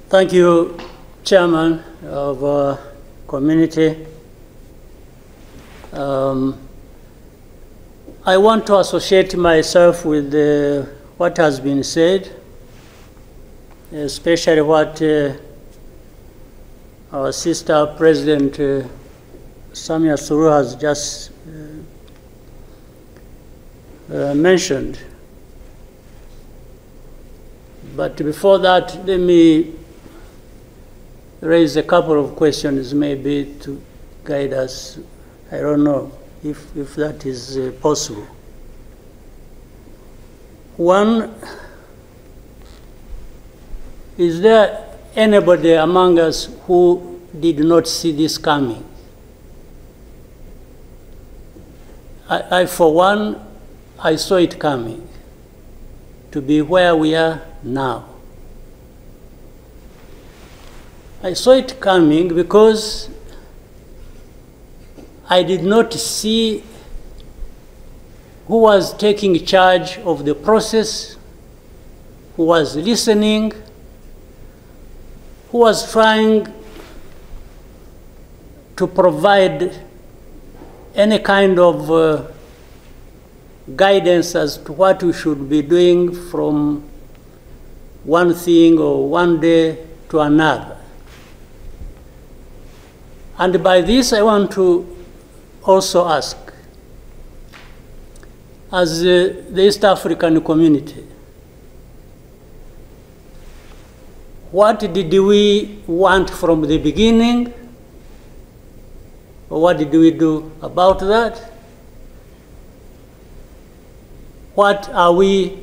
Thank you, Chairman of Community. I want to associate myself with what has been said, especially what our sister President Samia Suluhu has just mentioned. But before that, let me raise a couple of questions maybe to guide us. I don't know if that is possible. One, is there anybody among us who did not see this coming? I for one, I saw it coming, to be where we are now. I saw it coming because I did not see who was taking charge of the process, who was listening, who was trying to provide any kind of guidance as to what we should be doing from one thing or one day to another. And by this, I want to also ask, as the East African community, what did we want from the beginning? Or what did we do about that? What are we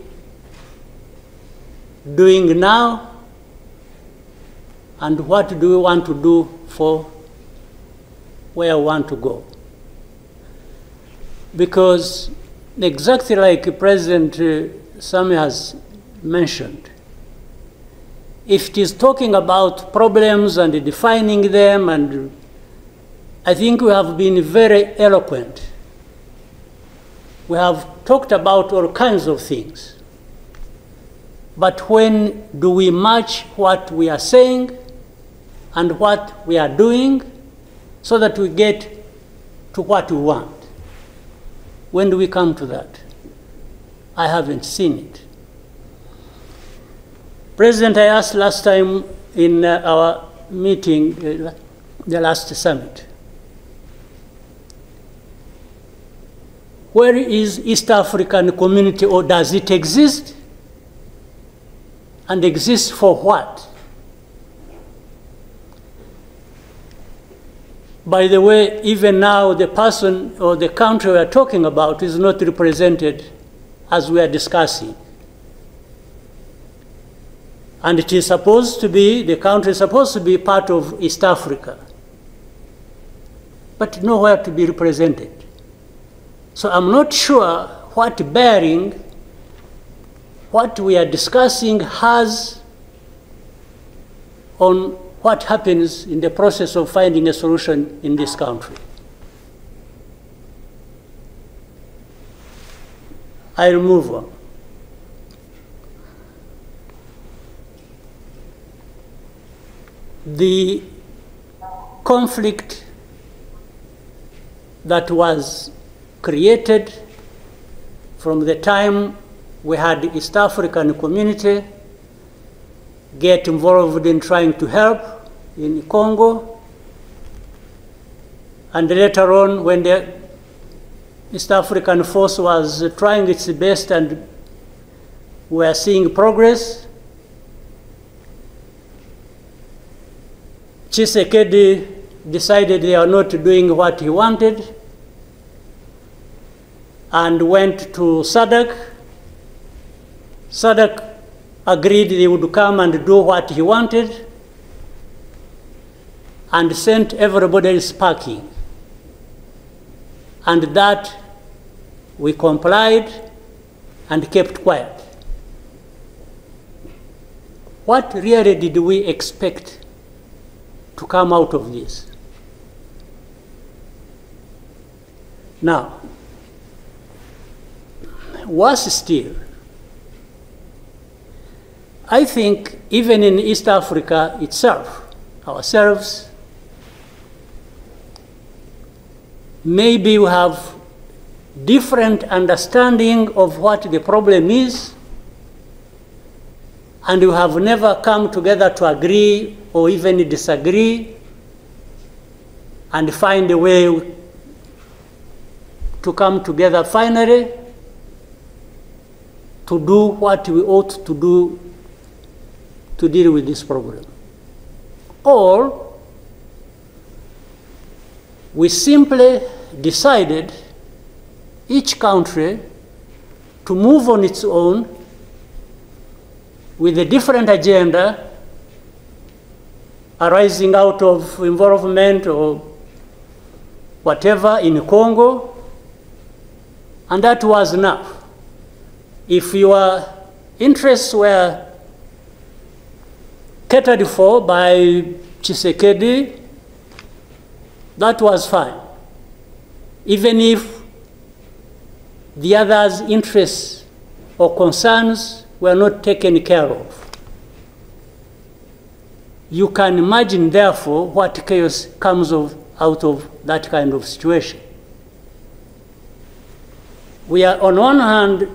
doing now? And what do we want to do for where we want to go? Because exactly like President Samia has mentioned, if it is talking about problems and defining them, and I think we have been very eloquent. We have talked about all kinds of things. But when do we match what we are saying and what we are doing so that we get to what we want? When do we come to that? I haven't seen it. President, I asked last time in our meeting, the last summit, where is East African community, or does it exist? And exist for what? By the way, even now, the person or the country we are talking about is not represented as we are discussing. And it is supposed to be, the country is supposed to be part of East Africa, but nowhere to be represented. So I'm not sure what bearing what we are discussing has on what happens in the process of finding a solution in this country. I'll move on. The conflict that was created from the time we had the East African community get involved in trying to help in Congo, and later on when the East African force was trying its best and we are seeing progress, Tshisekedi decided they are not doing what he wanted and went to SADC. SADC agreed they would come and do what he wanted and sent everybody packing. And that we complied and kept quiet. What really did we expect to come out of this? Now, worse still, I think even in East Africa itself, ourselves, maybe we have different understanding of what the problem is, and we have never come together to agree or even disagree and find a way to come together finally to do what we ought to do to deal with this problem. Or we simply decided, each country, to move on its own with a different agenda arising out of involvement or whatever in Congo, and that was enough. If your interests were catered for by Tshisekedi, that was fine. Even if the others' interests or concerns were not taken care of. You can imagine, therefore, what chaos comes out of that kind of situation. We are, on one hand,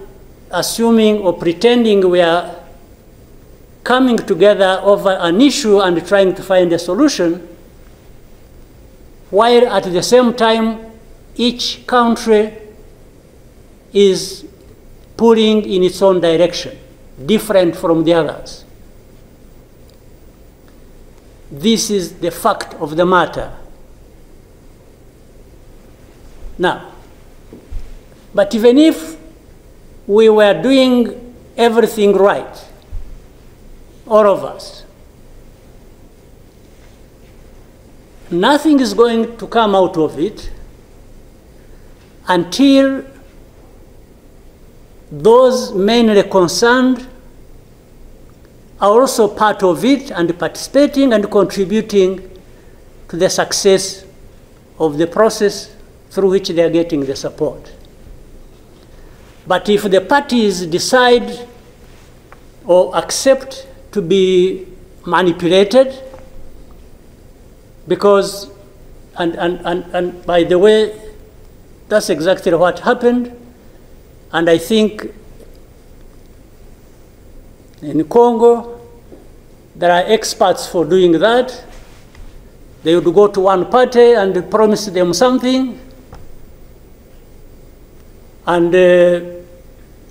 assuming or pretending we are coming together over an issue and trying to find a solution, while at the same time, each country is pulling in its own direction, different from the others. This is the fact of the matter. Now, but even if we were doing everything right, all of us, nothing is going to come out of it until those mainly concerned are also part of it and participating and contributing to the success of the process through which they are getting the support. But if the parties decide or accept to be manipulated, because, and by the way, that's exactly what happened. And I think in Congo, there are experts for doing that. They would go to one party and promise them something, and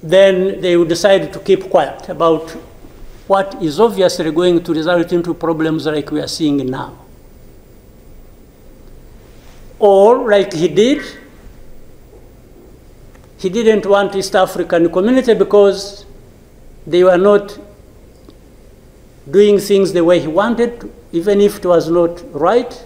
then they would decide to keep quiet about what is obviously going to result into problems like we are seeing now. Or, like he did, he didn't want East African community because they were not doing things the way he wanted, even if it was not right.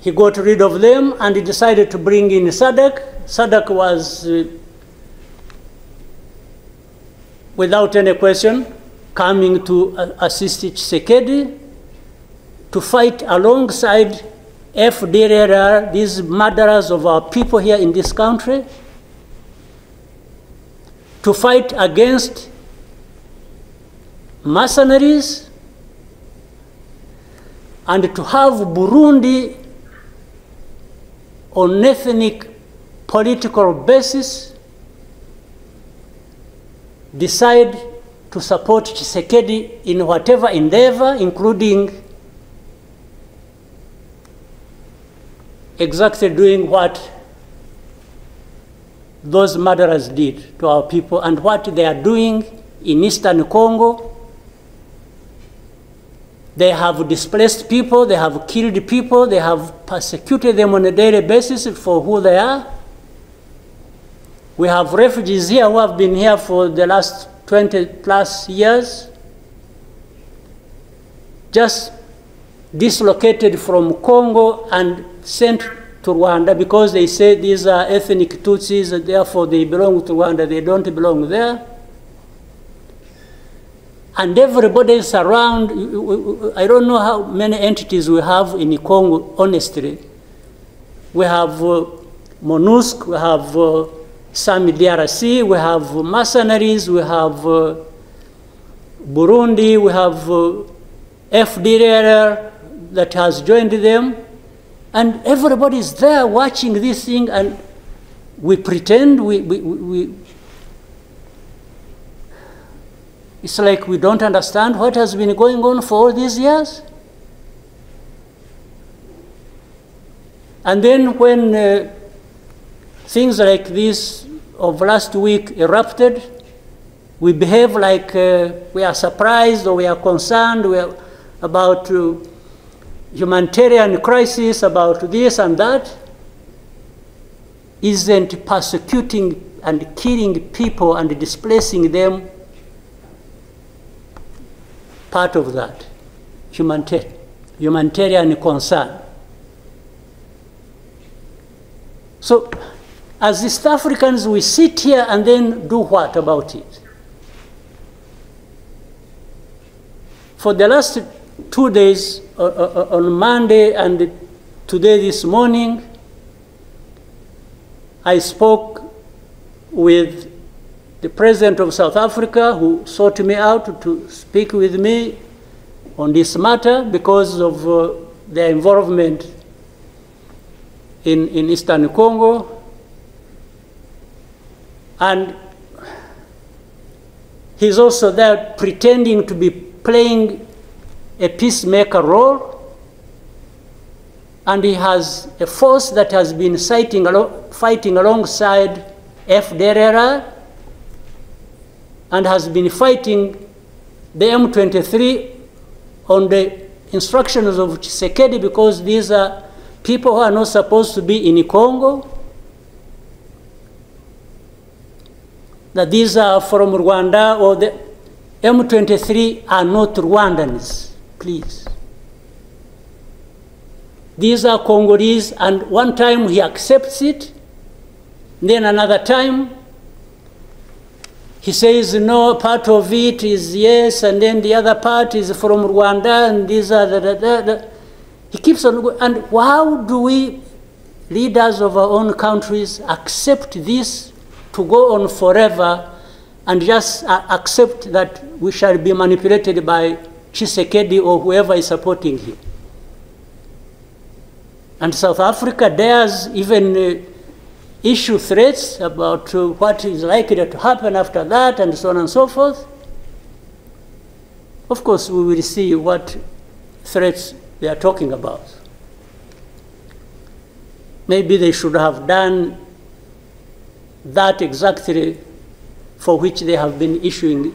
He got rid of them and he decided to bring in SADC. SADC was, without any question, coming to assist Tshisekedi to fight alongside FDLR, these murderers of our people here in this country, to fight against mercenaries, and to have Burundi on ethnic political basis decide to support Tshisekedi in whatever endeavor, including exactly doing what those murderers did to our people and what they are doing in Eastern Congo. They have displaced people, they have killed people, they have persecuted them on a daily basis for who they are. We have refugees here who have been here for the last 20 plus years, just dislocated from Congo and sent to Rwanda because they say these are ethnic Tutsis and therefore they belong to Rwanda, they don't belong there. And everybody is around. I don't know how many entities we have in Congo, honestly. We have MONUSC, we have some DRC, we have mercenaries, we have Burundi, we have FDLR that has joined them, and everybody is there watching this thing, and we pretend it's like we don't understand what has been going on for all these years. And then when things like this of last week erupted, we behave like we are surprised or we are concerned about humanitarian crisis, about this and that. Isn't persecuting and killing people and displacing them part of that humanitarian concern? So, as East Africans, we sit here and then do what about it? For the last 2 days, on Monday and today this morning, I spoke with the President of South Africa, who sought me out to speak with me on this matter because of their involvement in Eastern Congo. And he's also there pretending to be playing a peacemaker role. And he has a force that has been fighting alongside FDLR and has been fighting the M23 on the instructions of Tshisekedi, because these are people who are not supposed to be in Congo, that these are from Rwanda, or the M23 are not Rwandans, please. These are Congolese, and one time he accepts it, then another time he says, no, part of it is yes, and then the other part is from Rwanda, and these are He keeps on going. And how do we, leaders of our own countries, accept this to go on forever and just accept that we shall be manipulated by Tshisekedi or whoever is supporting him? And South Africa dares even issue threats about what is likely to happen after that, and so on and so forth. Of course, we will see what threats they are talking about. Maybe they should have done that exactly for which they have been issuing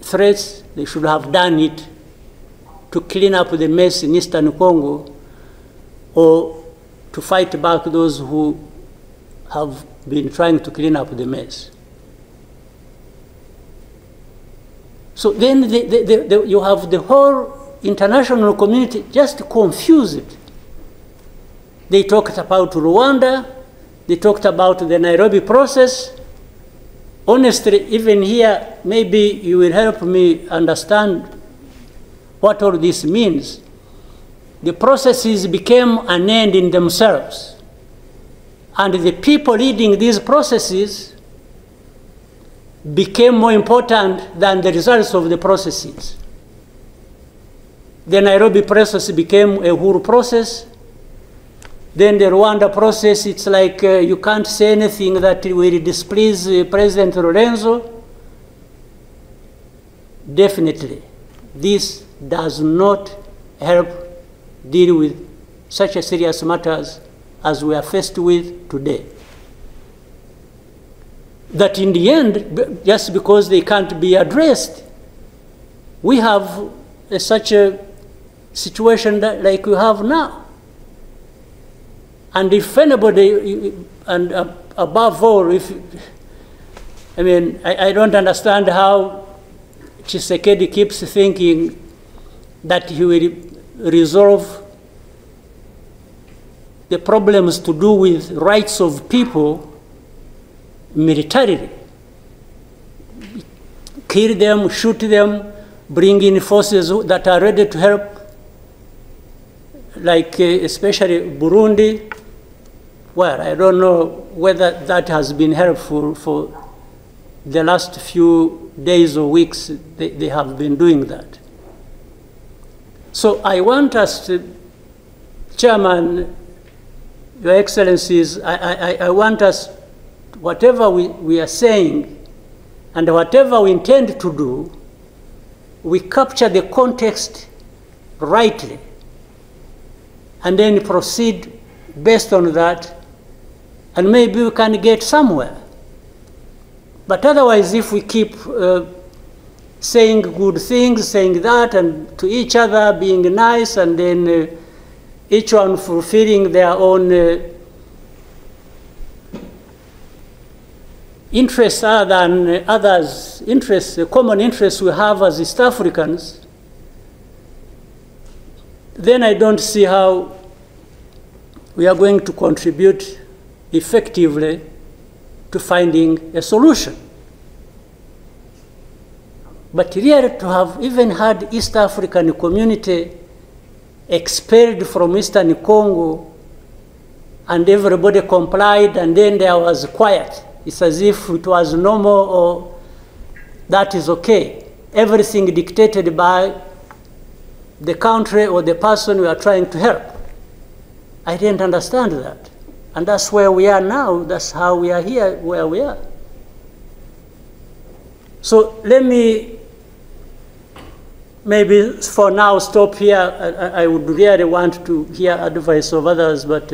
threats. They should have done it to clean up the mess in Eastern Congo, or to fight back those who have been trying to clean up the mess. So then you have the whole international community just confused. They talked about Rwanda, they talked about the Nairobi process. Honestly, even here, maybe you will help me understand what all this means. The processes became an end in themselves. And the people leading these processes became more important than the results of the processes. The Nairobi process became a Uhuru process. Then the Rwanda process, it's like you can't say anything that will displease President Lorenzo. Definitely, this does not help deal with such a serious matters as we are faced with today. That in the end, just because they can't be addressed, we have such a situation that, like we have now. And if anybody, and above all, I don't understand how Tshisekedi keeps thinking that he will resolve the problems to do with rights of people militarily. Kill them, shoot them, bring in forces that are ready to help, like especially Burundi, well, I don't know whether that has been helpful for the last few days or weeks. They have been doing that. So I want us to, Chairman, Your Excellencies, I want us, whatever we are saying and whatever we intend to do, we capture the context rightly and then proceed based on that, and maybe we can get somewhere. But otherwise, if we keep saying good things, saying that, and to each other being nice, and then each one fulfilling their own interests other than others' interests, the common interests we have as East Africans, then I don't see how we are going to contribute effectively to finding a solution. But really, to have even had East African community expelled from Eastern Congo and everybody complied and then there was quiet, it's as if it was normal or that is okay. Everything dictated by the country or the person we are trying to help. I didn't understand that. And that's where we are now. That's how we are here, where we are. So let me maybe for now stop here. I would really want to hear advice of others, but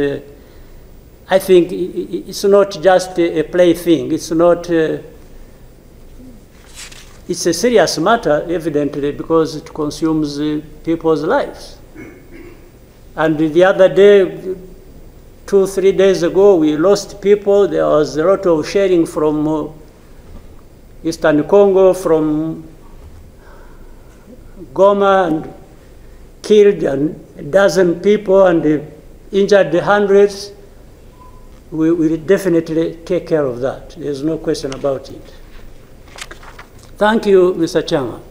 I think it's not just a plaything. It's not, it's a serious matter, evidently, because it consumes people's lives. And the other day, 2-3 days ago, we lost people. There was a lot of sharing from Eastern Congo, from Goma, and killed a dozen people and injured hundreds. We will definitely take care of that. There's no question about it. Thank you, Mr. Chairman.